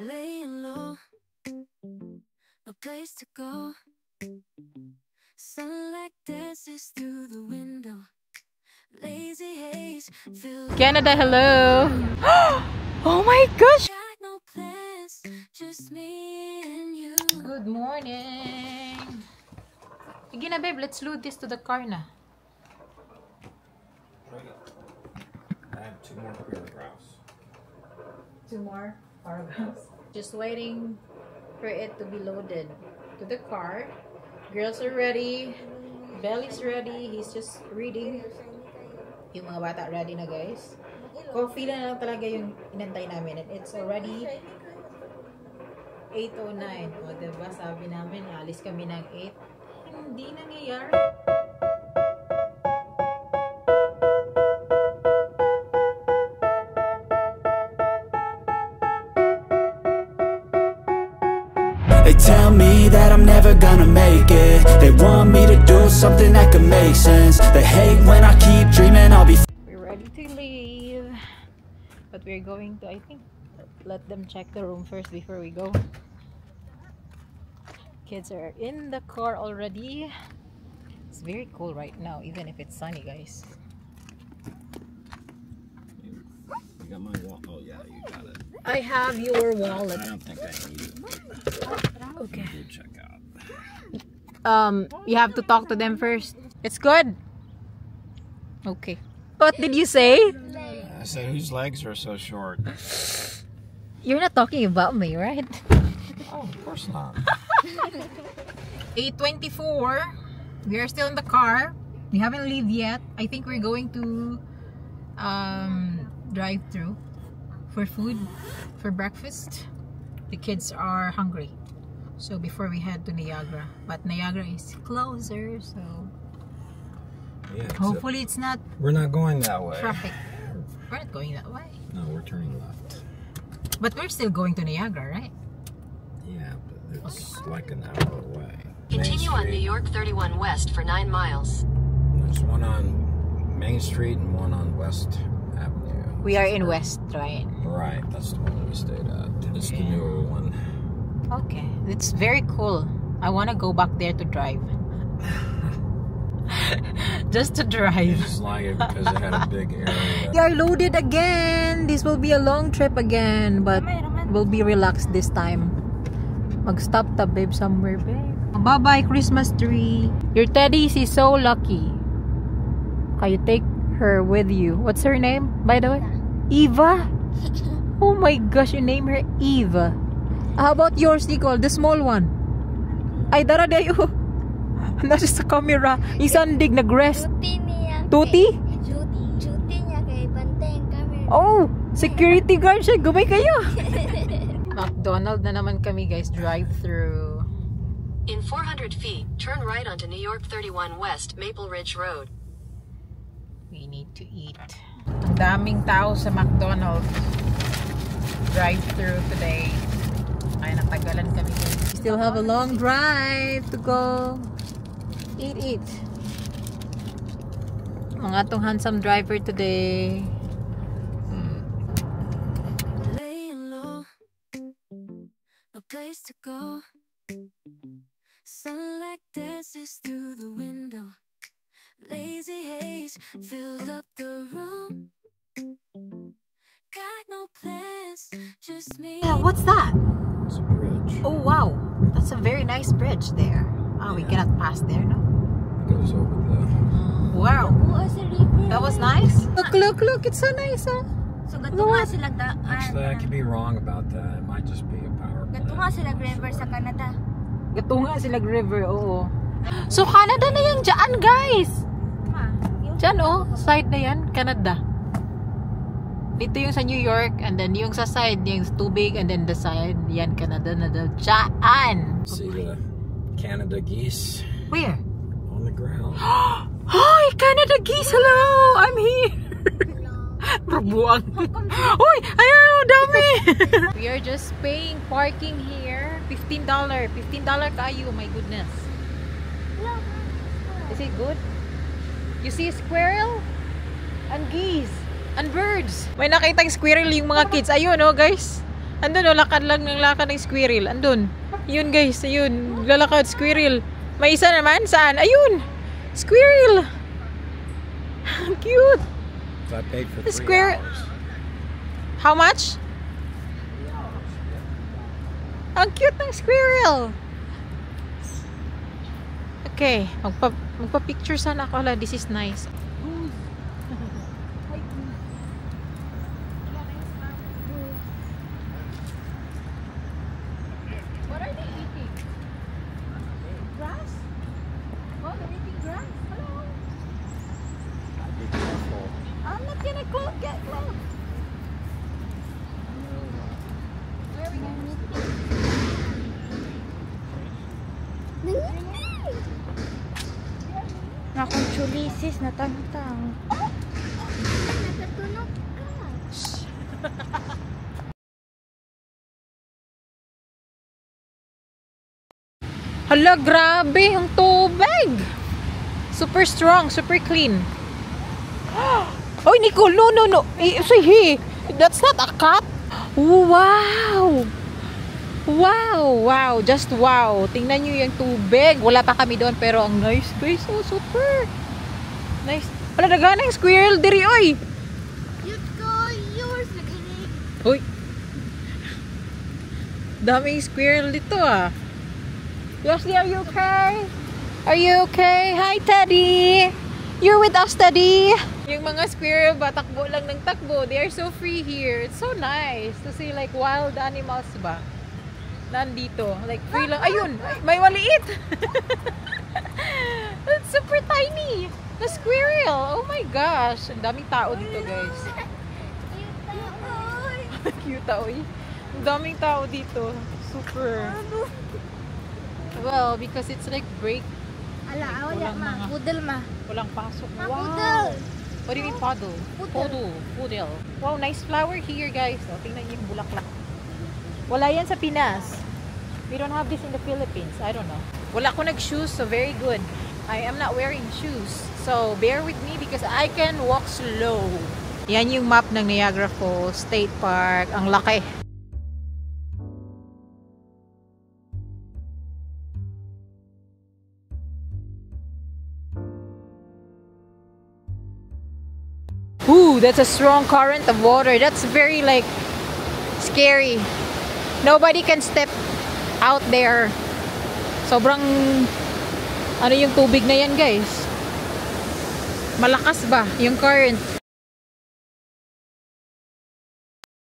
Laying low, no place to go. Sunlight dances through the window. Lazy haze fills Canada, hello. Oh my gosh. got no plans, just me and you. Good morning. Sige na, babe, let's load this to the car na. I have 2 more paragraphs. 2 more paragraphs. Just waiting for it to be loaded to the car. Girls are ready. Belly's ready. He's just reading. Yung mga bata ready na, guys. Coffee na lang talaga yung inantay namin. And it's already 8:09. O, diba? Sabi namin, alis kami ng 8. Hindi nangyayari. They tell me that I'm never gonna make it. They want me to do something that could make sense. They hate when I keep dreaming I'll be We're ready to leave. But we're going to, I think, let them check the room first before we go. Kids are in the car already. It's very cool right now, even if it's sunny, guys. You got my wallet? Oh yeah, you got it. I have your wallet. I don't think I need it. Okay. We'll check out. You have to talk to them first. It's good. Okay. What did you say? I said, whose legs are so short? You're not talking about me, right? Oh, of course not. 8:24. We are still in the car. We haven't leave yet. I think we're going to drive through for food, for breakfast. The kids are hungry. So before we head to Niagara. But Niagara is closer, so Yeah, hopefully it's not we're not going that way. traffic. We're not going that way. No, we're turning left. But we're still going to Niagara, right? Yeah, but it's like an hour away. Continue on New York 31 West for 9 miles. There's one on Main Street and one on West Avenue. We are in West, right? Right, that's the one that we stayed at. It's the newer one. Okay, it's very cool. I want to go back there to drive. Just to You drive. just like it because it had a big area. We are loaded again. This will be a long trip again, but we'll be relaxed this time. Mag-stop ta, babe, somewhere, babe. Bye-bye, Christmas tree. Your teddy is so lucky. Can you take her with you? What's her name, by the way? Eva? Oh my gosh, you name her Eva. How about yours, Nicole? The small one? Ay, dara dayo. Nasa sa camera. Isandig nag-rest. Duty niya. Tuti? Duty niya kay banteng camera. Oh! Security guard siya. Gumay kayo. McDonald's na naman kami, guys. Drive-through. In 400 feet, turn right onto New York 31 West, Maple Ridge Road. We need to eat. Ang daming tao sa McDonald's. Drive-through today. Ay, natagalan kami. We still have a long drive to go. Eat. Mga tong handsome driver today. laying low, no place to go. Sunlight dances through the window. Lazy haze filled up the room. Got no plans, just me. Yeah, what's that? It's a bridge. Oh, wow. That's a very nice bridge there. Oh, we cannot pass there, no? It goes over the... Wow. Buo sa river. That was nice. Look. It's so nice, huh? So gato nga sila Actually, I could be wrong about that. It might just be a power plant. gato nga sila river sa Canada. Gatunga sila river, oo. So, Canada na yan dyan, guys. Dyan, oh. Side na yan, Canada. Dito yung sa New York, and then yung sa side, yung tubig, and then the side, yan, Canada na daw. Dyan. See the Canada geese Where? on the ground. Hi, Canada geese, hello! I'm here. Bubuang. Uy, ayun, dami. We are just paying parking here. $15. $15 kayo, my goodness. Is it good? You see a squirrel? And geese. And birds. May nakitang squirrel yung mga kids. Ayun, oh, guys. Andun, lakad lang ng lakad ng squirrel. Andun. Yun guys, ayun. Lalakad, squirrel. May isa naman, saan? Ayun! Squirrel! Cute! So I paid for The 3 square- hours. How much? Ang cute ng squirrel! Okay, magpa-picture sana ako. Hala, this is nice. What are they eating? Grass? Oh, they're eating grass? Hello? Be careful. I'm not gonna get close. Where are we going? Nakong chulisis na tangtang. Nakatunog ka. Hala, grabe ang tubig. Super strong, super clean. Oh, Nicole, no. Say, hey, that's not a cat. Wow. Wow, just wow. Tingnan nyo yung tubig. Wala pa kami doon, pero ang nice guys. Oh, super. Nice. Wala, nagana yung squirrel diri, oy. Cute ko, yours. Nag-inig. Uy. Daming squirrel dito ah. Leslie, are you okay? Are you okay? Hi, Teddy. You're with us, Teddy. Yung mga squirrel ba, takbo lang ng takbo. They are so free here. It's so nice to see like wild animals ba. Nandito. Like free lang. Ayun! May maliit! It's super tiny! The squirrel! Oh my gosh! Ang daming tao dito, guys. Cute tao eh. Ang daming tao dito. Super. Well, because it's like break. Ala, awal Walang ma. mga- Pudel ma. Walang pasok. Ma, Wow! pudel. What do you mean puddle? Pudel. Wow, nice flower here, guys. O, tingnan niyo yung bulaklak. Wala yan sa Pinas. We don't have this in the Philippines. I don't know. Wala ko nag-shoes, so very good. I am not wearing shoes. So, bear with me because I can walk slow. Yan yung map ng Niagara Falls State Park. Ang laki. Ooh, that's a strong current of water. That's very like scary. Nobody can step out there. Sobrang ano yung tubig na yan, guys. Malakas ba yung current?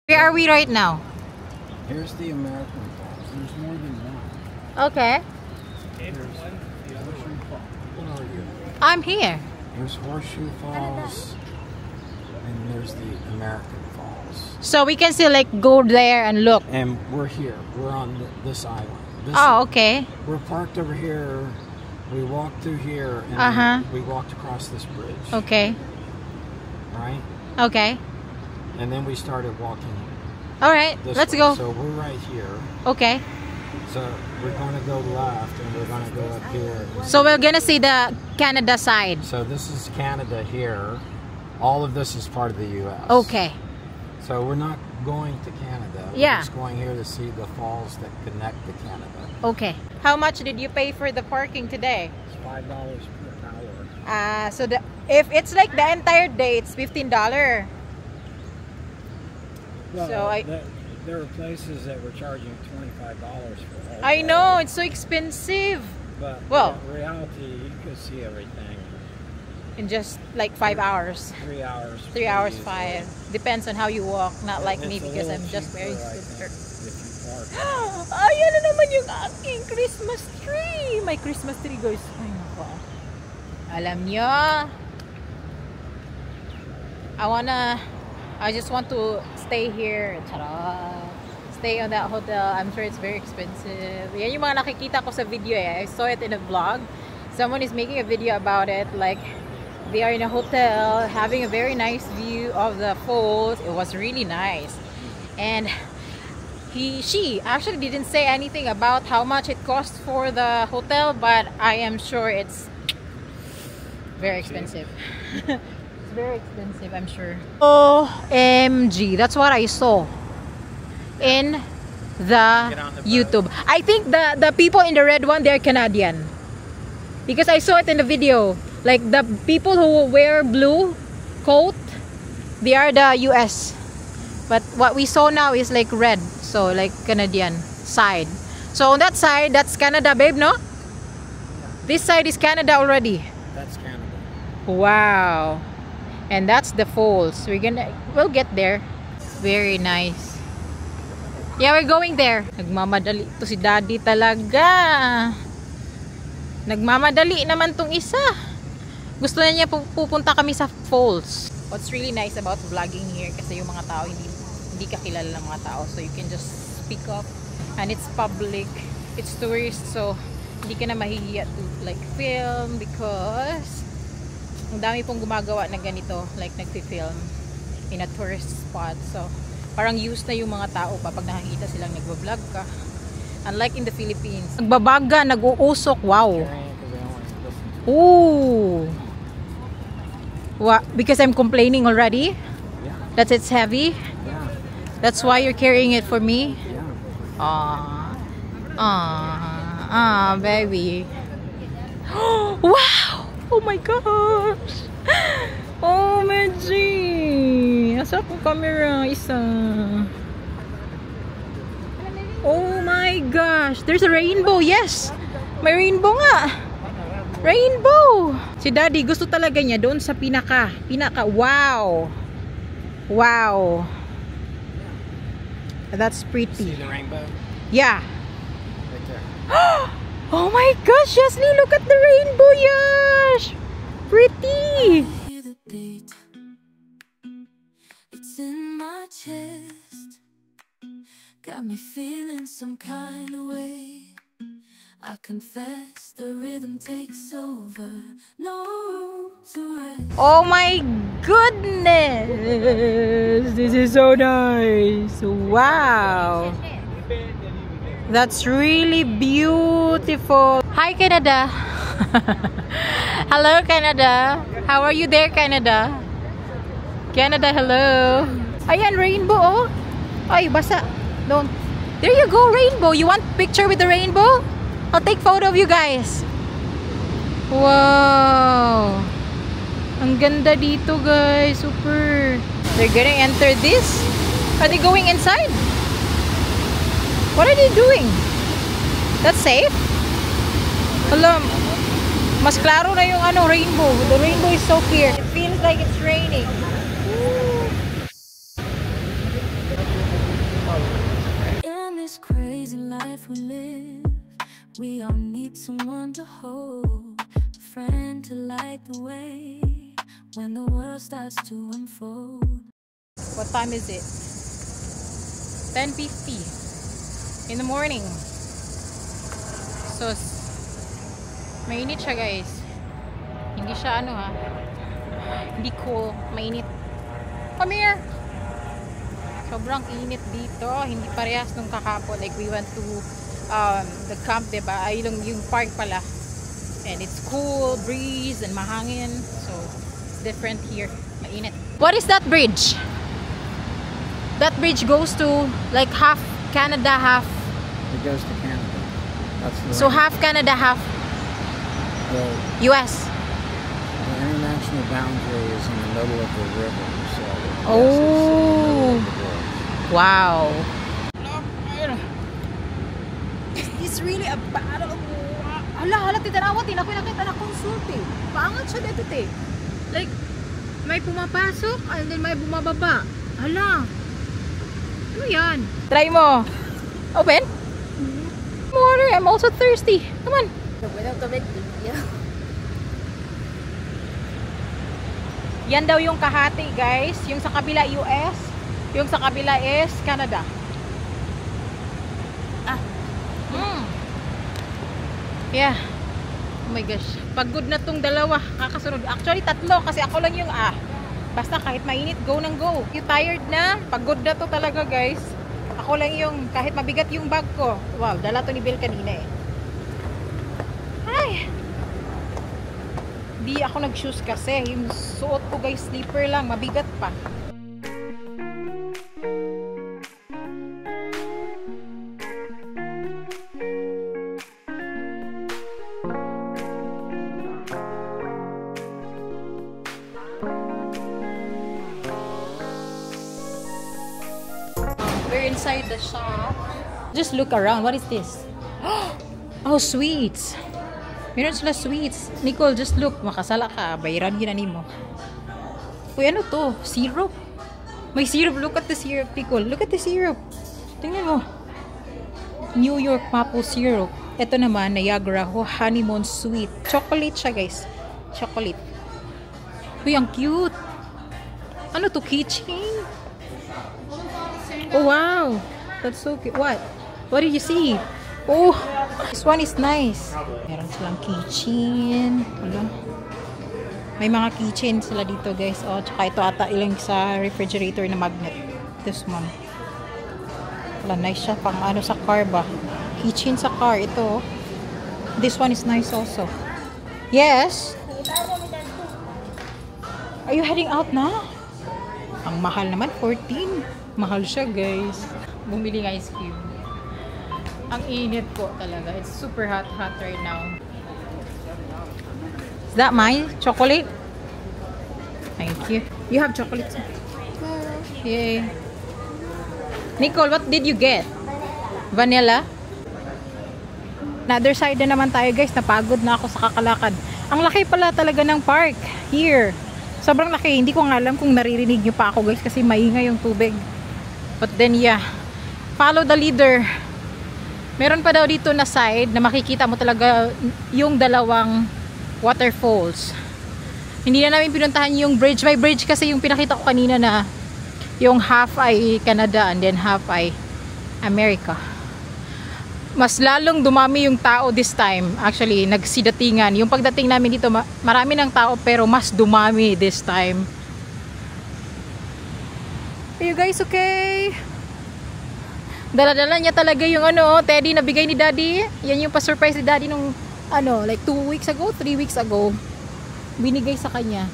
Where are we right now? Here's the American Falls. There's more than one. Okay. There's Horseshoe Falls. Where are you? I'm here. There's Horseshoe Falls. And there's the American Falls. So we can still like go there and look. And we're here. We're on this island. This, Oh, okay. We're parked over here. We walked through here and we walked across this bridge. Okay. Right? Okay. And then we started walking All right. this Let's way. go. So we're right here. Okay. So we're going to go left and we're going to go up here. So we're gonna see the Canada side. So this is Canada here. All of this is part of the U.S. Okay. So we're not going to Canada. Yeah. We're just going here to see the falls that connect to Canada. Okay. How much did you pay for the parking today? It's $5 per hour. So if it's like the entire day, it's $15. Well, So there were places that were charging $25 for all. I know it's so expensive. But Well- in reality, you could see everything. In just like 5 hours. 3 hours. 3 hours, pretty 5. Depends on how you walk. Not like me It's a because little I'm just cheaper, wearing I think, scooter. if you park. Ayan na naman yung aking Christmas tree. My Christmas tree, guys. Ay, nako. Alam nyo, I just want to stay here. Charot. Stay on that hotel. I'm sure it's very expensive. Yan yung mga nakikita ko sa video eh. I saw it in a vlog. Someone is making a video about it. Like, they are in a hotel having a very nice view of the falls. It was really nice. And she actually didn't say anything about how much it cost for the hotel, but I am sure it's very expensive. It's very expensive, I'm sure. OMG, that's what I saw. in the YouTube. I think the people in the red one, they're Canadian. Because I saw it in the video. Like the people who wear blue coat, they are the US. But what we saw now is like red. So like Canadian side. So on that side, that's Canada, babe, no? This side is Canada already. That's Canada. Wow. And that's the falls. We'll get there. Very nice. Yeah, we're going there. Nagmamadali to si Daddy talaga. Nagmamadali naman tong isa. Gusto na niya pupunta kami sa falls. What's really nice about vlogging here, kasi yung mga tao hindi ka kilala ng mga tao, so you can just speak up, and it's public, it's tourist, so hindi ka na mahihiya to like film, because ang dami pong gumagawa na ganito, like nagfi-film in a tourist spot. So parang used na yung mga tao pa pag nakikita silang nagba-vlog ka, unlike in the Philippines. Nagbabaga, nag-uusok. Wow. Ooh. What? Because I'm complaining already? Yeah. That it's heavy? Yeah. That's why you're carrying it for me? Yeah. Baby. Wow! Oh my gosh! Oh my G! Asa ko camera? Isa. Oh my gosh! There's a rainbow! Yes! May rainbow nga! Rainbow! Si Daddy gusto talaga niya doon sa pinaka. Wow! Wow! That's pretty. See the rainbow? Yeah. Right there. Oh my gosh, Jasly, look at the rainbow, Yash! Pretty! Hear the beat. It's in my chest. Got me feeling some kind of way. I confess the rhythm takes over. No room to rest. Oh my goodness! This is so nice! Wow! That's really beautiful! Hi, Canada! Hello, Canada! How are you there, Canada? Canada, hello! Ayan, rainbow, oh! Ay, basa! Don't. There you go, rainbow! You want picture with the rainbow? I'll take photo of you guys. Wow. Ang ganda dito, guys. Super. They're gonna enter this? Are they going inside? What are they doing? That's safe? Alam, mas klaro na yung rainbow. The rainbow is so clear. It feels like it's raining. In this crazy life we live, we all need someone to hold, a friend to light the way when the world starts to unfold. What time is it? 10:50 in the morning. So, mainit siya, guys. Hindi siya hindi cool, mainit. Come here! Sobrang init dito. Hindi parehas nung kahapon. Like we went to the camp, diba? Ay, yung park pala. And it's cool, breeze, and mahangin. So, it's different here. Mainit. What is that bridge? That bridge goes to like half Canada, half... It goes to Canada. That's the So, half Canada, half US. The international boundary is in the middle of the river. So, yes, Oh. it's in the middle of the river. Wow. It's really a battle. Hala, titanawa, nakita na consulting. Paangat siya dito, te. Like, may pumapasok, and then may bumababa. Hala. Ano yan? Try mo. Open? Water, I'm also thirsty. Come on. Yan daw yung kahati, guys. Yung sa kabila US, yung sa kabila is Canada. Yeah. Oh my gosh. Pagod na tong dalawa. Kakasunod. Actually, tatlo. Kasi ako lang yung basta kahit mainit, go nang go. You tired na? Pagod na to talaga, guys. Ako lang yung, kahit mabigat yung bag ko. Wow, dala to ni Bill kanina eh. Ay! Di ako nag-shoes kasi. Yung suot ko, guys, slipper lang. Mabigat pa. inside the shop. Just look around. What is this? Oh, sweets. Meron sila sweets. Nicole, just look. Makasala ka. Bayaran ginani mo. Uy, ano to? Syrup. May syrup. Look at the syrup, Nicole. Look at the syrup. Tingnan mo. New York maple syrup. Ito naman, Niagara honeymoon sweet. Chocolate siya, guys. Chocolate. Uy, ang cute. Ano to? Keychain? Oh, wow. That's so cute. What? What did you see? Oh, this one is nice. Meron silang keychain. Hello. May mga keychain sila dito, guys. Oh, tsaka ito ata ilang sa refrigerator na magnet. This one. Wala, nice siya. Pang ano sa car ba? Keychain sa car. Ito. This one is nice also. Yes. Are you heading out na? Ang mahal naman, 14. Mahal siya, guys. Bumili ng ice cream. Ang init po talaga. It's super hot right now. Is that my chocolate? Thank you. You have chocolate? Yay. Nicole, what did you get? Vanilla? Another side na naman tayo, guys. Napagod na ako sa kakalakad. Ang laki pala talaga ng park. Here. Sobrang laki. Hindi ko nga alam kung naririnig nyo pa ako, guys, kasi maingay yung tubig. But then, yeah. Follow the leader. Meron pa daw dito na side na makikita mo talaga yung dalawang waterfalls. Hindi na namin pinuntahan yung bridge by bridge kasi yung pinakita ko kanina na yung half ay Canada and then half ay America. Mas lalong dumami yung tao this time. Actually, nagsidatingan. Yung pagdating namin dito, marami ng tao pero mas dumami this time. Are you guys okay? Dala-dala niya talaga yung ano, teddy na bigay ni Daddy. Yan yung pa-surprise ni Daddy nung ano, like 2 weeks ago, 3 weeks ago. Binigay sa kanya.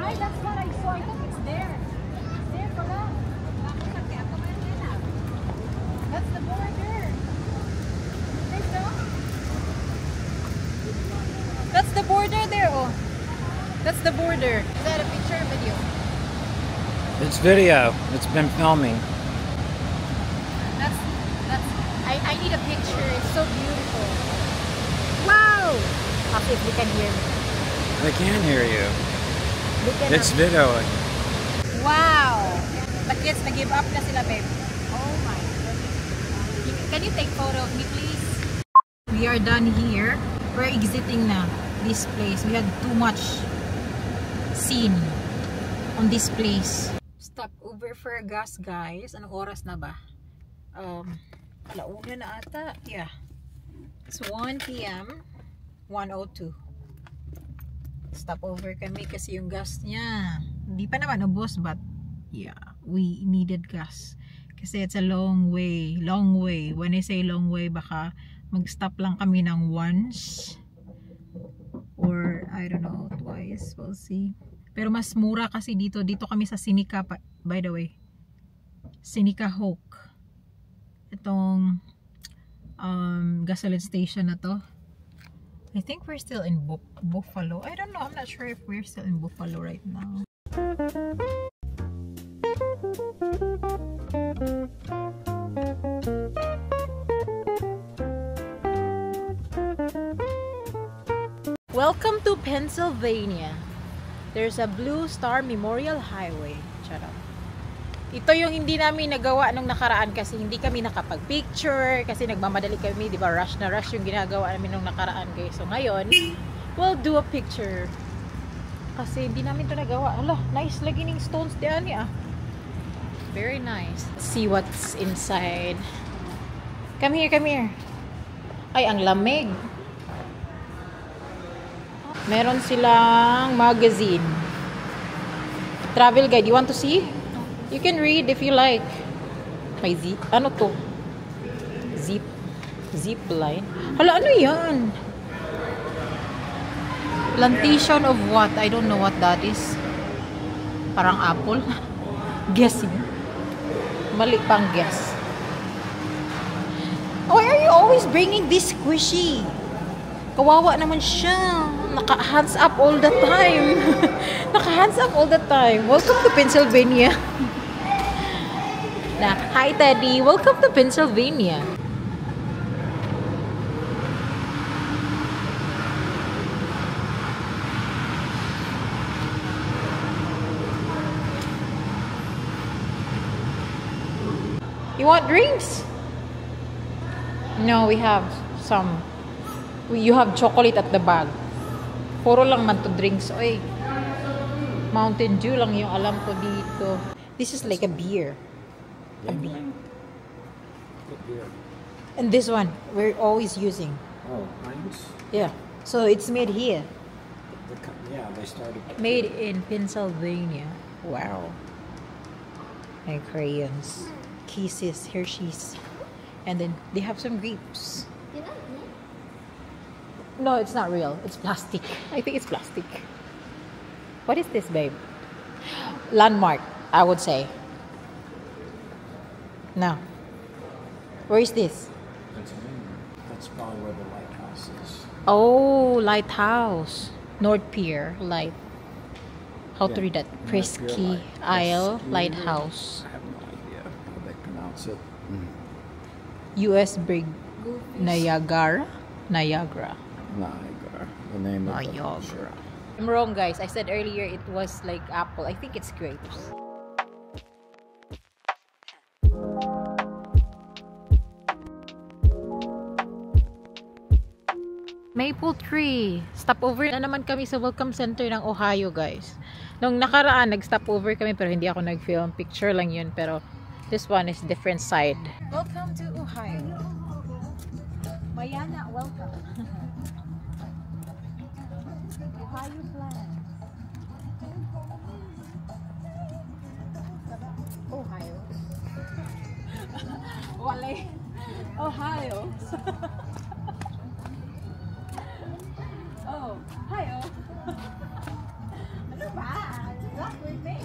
Hi, that's what I saw. I thought it's there. There pala. That's the border. That's the border there, oh. That's the border. Is that a picture or video? It's video. It's been filming. That's I need a picture. It's so beautiful. Wow! I'll see if they can hear me. They can hear you. They can It's video. Wow! The kids na-give up na sila, babe. Oh my goodness. Can you take photo of me, please? We are done here. We're exiting na this place. We had too much scene on this place. Stop over for gas, guys. Anong oras na ba? Launa na ata. Yeah. It's 1 p.m. 1:02. Stop over kami kasi yung gas niya. Hindi pa naman ubos, but yeah, we needed gas. Kasi it's a long way. Long way. When I say long way, baka mag-stop lang kami ng once. Or, I don't know, twice. We'll see. Pero mas mura kasi dito. Dito kami sa Seneca, by the way. Seneca Hoke. Itong gasoline station na to. I think we're still in Buffalo. I don't know. I'm not sure if we're still in Buffalo right now. Welcome to Pennsylvania. There's a Blue Star Memorial Highway. Charot. Ito yung hindi namin nagawa nung nakaraan kasi hindi kami nakapag-picture kasi nagmamadali kami, di ba? Rush na rush yung ginagawa namin nung nakaraan, guys. So ngayon, we'll do a picture. Kasi hindi namin to nagawa. Hala, nice lagi ng stones diyan ya. Very nice. Let's see what's inside. Come here, come here. Ay, ang lamig. Meron silang magazine. Travel guide. You want to see? You can read if you like. May zip. Ano to? Zip line. Hala, ano yan? Plantation of what? I don't know what that is. Parang apple. Guessing. Mali pang guess. Why are you always bringing this squishy. Kawawa naman siya. Naka-hands up all the time. Naka-hands up all the time. Welcome to Pennsylvania. Hi, Teddy. Welcome to Pennsylvania. You want drinks? No, we have some. You have chocolate at the bag. Puro lang man to drinks. Oy. Mountain Dew lang yung alam ko dito. This is like a beer. A beer. What beer? And this one, we're always using. Oh, Heinz? Yeah. So it's made here. Yeah, they started. Made in Pennsylvania. Wow. And crayons. Kisses, Hershey's. And then they have some grapes. No, it's not real. It's plastic. I think it's plastic. What is this, babe? Landmark, I would say. No. Where is this? That's probably where the lighthouse is. Oh, lighthouse. North Pier, light. How to Yeah, read that? North Presky Pier Isle Presky. Lighthouse. I have no idea how they pronounce it. U.S. Brig Niagara. Niagara. The name of the Niagara. I'm wrong, guys. I said earlier it was like apple. I think it's grapes. Maple Tree. Stopover na naman kami sa Welcome Center ng Ohio, guys. Nung nakaraan, nag-stopover kami pero hindi ako nag-film. Picture lang yun. Pero this one is different side. Welcome to Ohio. Mayana, welcome. Ohio plan. Ohio. Wale. Ohio. Oh, Ohio. Ano ba? Walk with me.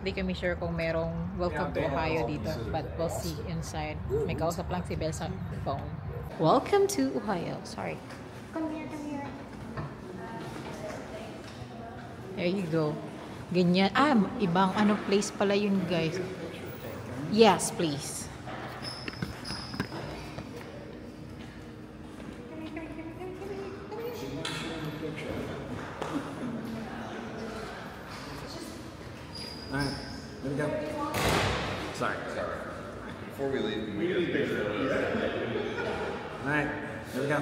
Hindi kami sure kung merong welcome to Ohio dito, but we'll see inside. May kausap lang si Belle sa phone. Welcome to Ohio. Sorry. Come here, come here. There you go. Ganyan. Ibang place pala yun, guys. Yes, please. Alright, there we go. Sorry. Before we leave, can we get a picture of this? Alright, here we go.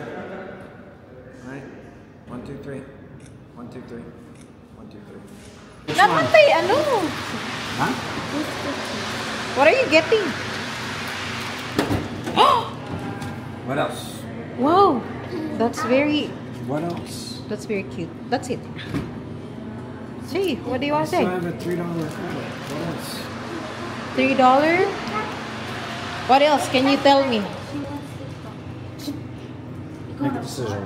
Alright. 1, 2, 3. 1, 2, 3. 1, 2, 3. Namatay, ano? Huh? What are you getting? What else? Wow, that's very cute. That's it. See, what do you want to So say? I have a $3 credit. What else? $3? What else? Can you tell me? Make a decision.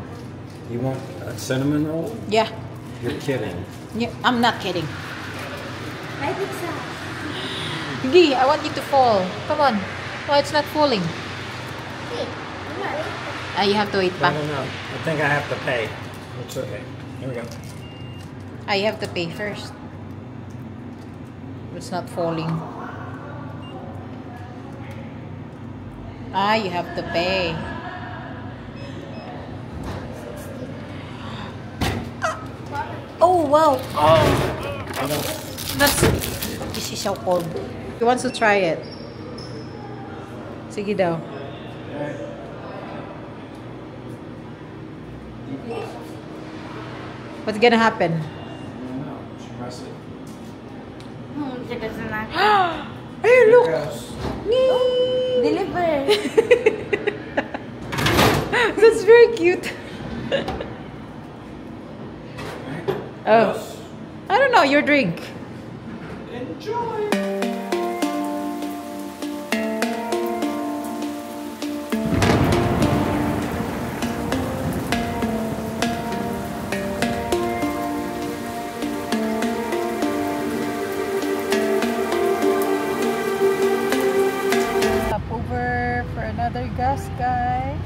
You want a cinnamon roll? Yeah. You're kidding. Yeah, I'm not kidding. I think so. Gee, I want you to fall. Come on. Oh, it's not falling. Hey, I'm not ready. You have to wait I back. don't know. I think I have to pay. It's okay. Here we go. You have to pay first. It's not falling. You have to pay. Oh, wow. This is so cold. He wants to try it. Sige daw. What's gonna happen? It doesn't matter. Hey, look! Deliver. That's very cute. Oh. I don't know, your drink. Enjoy! Stop over for another gas, guys.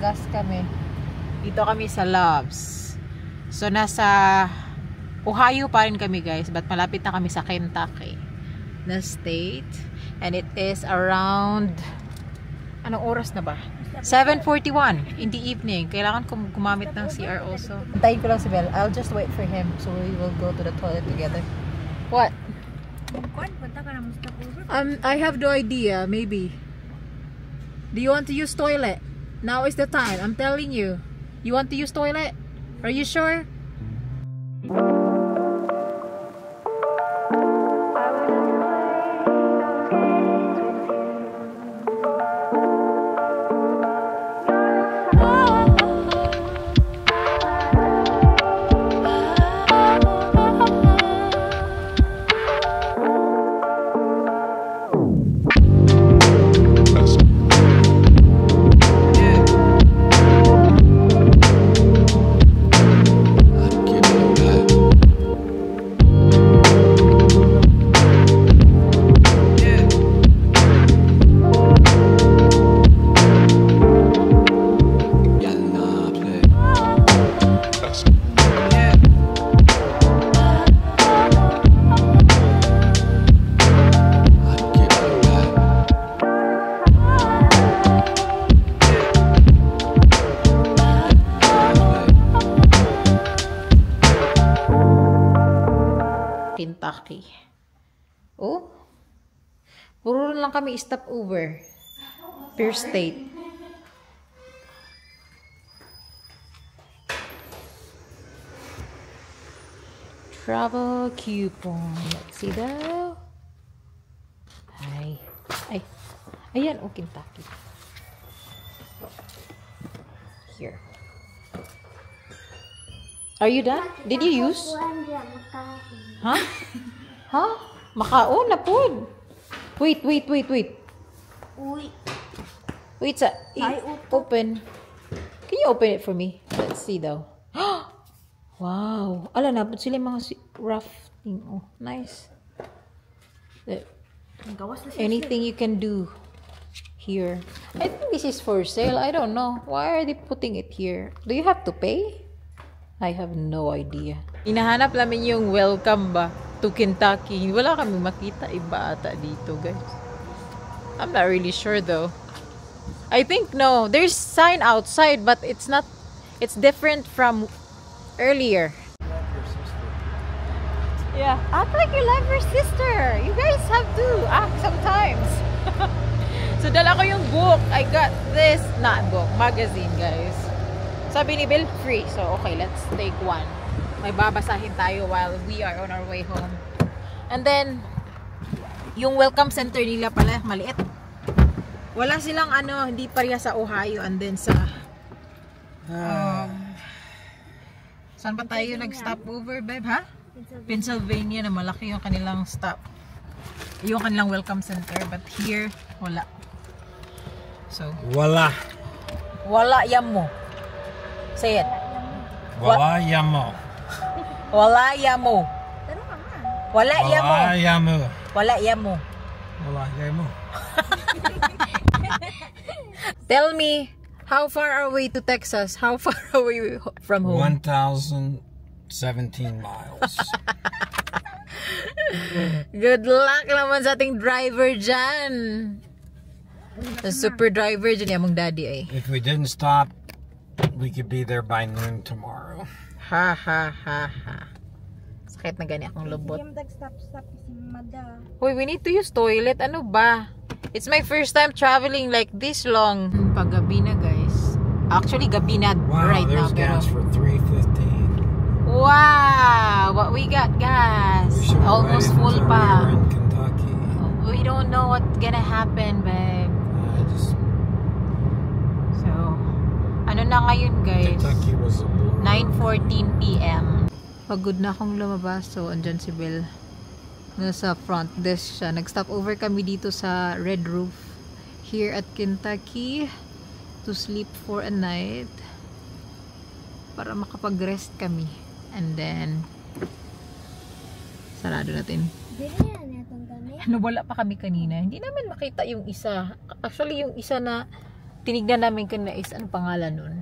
gas kami. Dito kami sa Loves. So, nasa Ohio pa rin kami, guys. But malapit na kami sa Kentucky na state. And it is around... Anong oras na ba? 7:41 in the evening. Kailangan ko gumamit ng CR also. Antayin ko lang si Belle. I'll just wait for him. So, we will go to the toilet together. What? I have no idea. Maybe. Do you want to use toilet? Now is the time. I'm telling you. You want to use toilet? Are you sure? Kentucky. Oh, puro lang kami stop over per state. Travel coupon. Let's see daw. Ay. Ayan, oh, Kentucky. Here. Are you done? Did you use? Huh? Huh? Makaon na po. Wait. Wait, open. Can you open it for me? Let's see though. Wow. Ala na, but sila mga rafting. Oh, nice. Anything you can do here. I think this is for sale. I don't know. Why are they putting it here? Do you have to pay? I have no idea. Hinahanap namin yung welcome ba to Kentucky. Wala kami makita iba ata dito, guys. I'm not really sure though. I think no. There's sign outside but it's not. It's different from earlier. Yeah, act like you love your sister. You guys have to act sometimes. So dala ko yung book. I got this, not book, magazine, guys. Sabi ni Bill, free. So, okay, let's take one. May babasahin tayo while we are on our way home. And then, yung welcome center nila pala, maliit. Wala silang hindi pareha sa Ohio and then sa... saan ba tayo nag-stop over, babe, ha? Pennsylvania na malaki yung kanilang stop. Yung kanilang welcome center. But here, wala. So, Wala. Wala yan mo. Say it. Wala yamo. Wala yamo. Wala yamo. Wala yamo. Wala yamo. Wala yamo. Tell me, how far are we to Texas? How far are we from home? 1,017 miles. Good luck naman sa ating driver dyan. The super driver dyan, yung daddy ay. If we didn't stop, we could be there by noon tomorrow. Ha. Sakit na gani akong lubot. Hoy, we need to use toilet. Ano ba? It's my first time traveling like this long. Paggabi na, guys. Actually, gabi na right now. Wow, there's gas for $3.15. Wow! What we got, gas. Almost full pa. We're in Kentucky. We don't know what's gonna happen, babe. So, ano na ngayon, guys? Kentucky was a blur. 9:14 p.m. Pagod na akong lumabas. So, andyan si Bill. Nasa front desk siya. Nag-stop over kami dito sa Red Roof here at Kentucky to sleep for a night para makapag-rest kami. And then, sarado natin. Ano, wala pa kami kanina. Hindi namin makita yung isa. Actually, yung isa na tinignan namin kung is anong pangalan nun.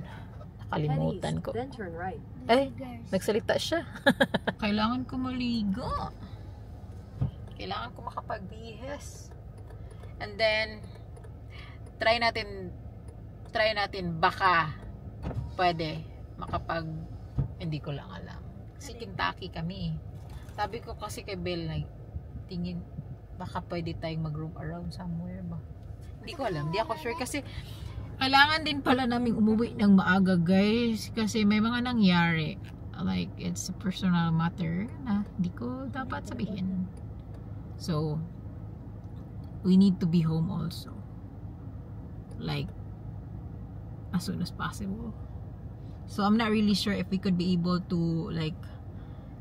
Nakalimutan ko. Then turn right. Ay, nagsalita siya. Kailangan ko maligo. Kailangan ko makapagbihis. And then, try natin baka pwede hindi ko lang alam. Kasi Kentucky kami. Sabi ko kasi kay Belle, tingin, baka pwede tayong mag-roam around somewhere ba? Hindi ko alam. Hindi ako sure kasi kailangan din pala naming umuwi ng maaga, guys, kasi may mga nangyari, like it's a personal matter na hindi ko dapat sabihin. So we need to be home also, like as soon as possible. So I'm not really sure if we could be able to like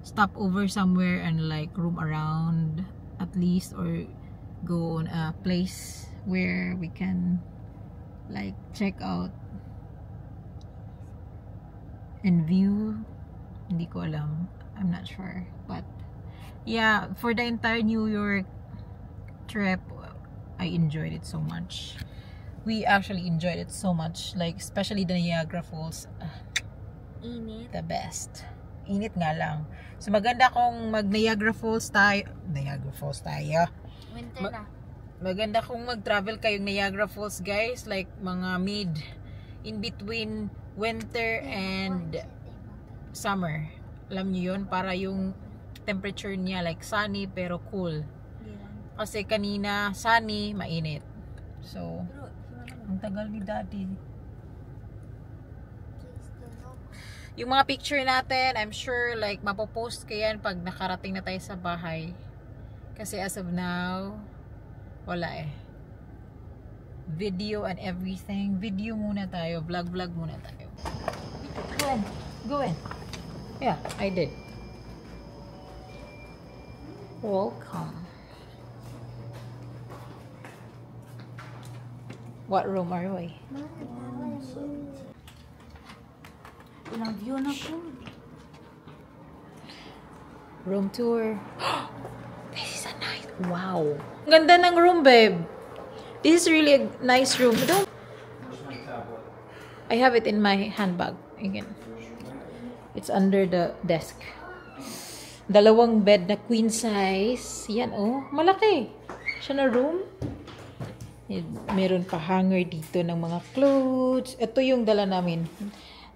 stop over somewhere and like roam around at least, or go on a place where we can like check out and view. Hindi ko alam. I'm not sure. But yeah, for the entire New York trip, I enjoyed it so much. We actually enjoyed it so much. Like especially the Niagara Falls. Init. The best. Init nga lang. So maganda kung mag Niagara Falls tayo. Winter na. Maganda kung mag-travel kayong Niagara Falls, guys, like mga in between winter and summer. Alam niyo yun, para yung temperature niya like sunny pero cool. Kasi kanina sunny, mainit. So, ang tagal ni Daddy. Yung mga picture natin, I'm sure like mapopost ko yan pag nakarating na tayo sa bahay. Kasi as of now, wala eh. Video and everything. Video muna tayo. Vlog muna tayo. Go in. Yeah, I did. Welcome. What room are we? Pinag-view na po. Room tour. This is a nice. Wow. Ang ganda ng room, babe. This is really a nice room. I have it in my handbag. Again. It's under the desk. Dalawang bed na queen size. Yan, oh. Malaki. Siya na room. Meron pa hanger dito ng mga clothes. Ito yung dala namin.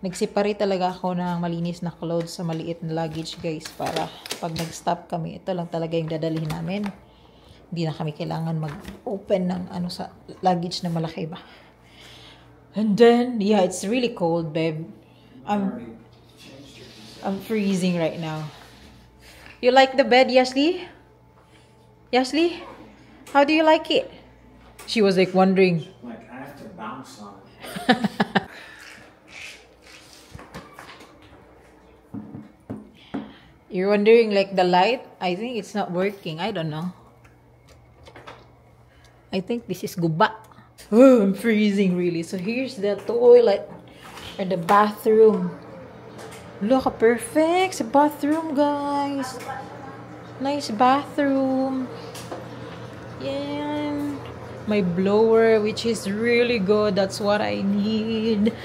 Nagseparate talaga ako ng malinis na clothes sa maliit na luggage, guys, para pag nag-stop kami, ito lang talaga yung dadalhin namin. Hindi na kami kailangan mag-open ng ano sa luggage na malaki ba. And then, yeah, it's really cold, babe. I'm freezing right now. You like the bed, Yasli? Yasli? How do you like it? She was like wondering. Like, I have to bounce on it. You're wondering like the light? I think it's not working. I don't know. I think this is guba. Oh, I'm freezing really. So here's the toilet or the bathroom. Look, perfect. It's a bathroom, guys. Nice bathroom. Yeah. My blower, which is really good. That's what I need.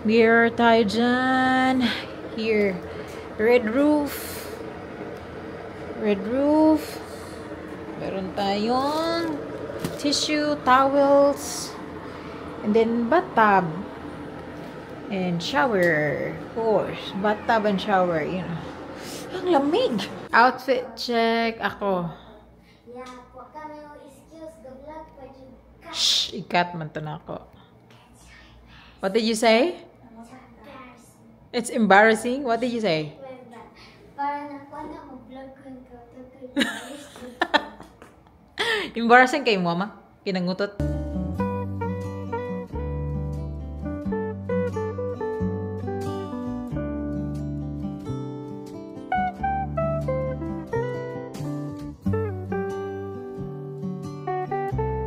Mirror tayo dyan. Here. Red roof. Red roof. Meron tayong tissue, towels. And then bathtub. And shower. Of course. Bathtub and shower. You know. Ang lamig. Outfit check. Ako. Shh. Ikat man to na ako. What did you say? It's embarrassing. What did you say? Embarrassing kay mama? Kinangutot?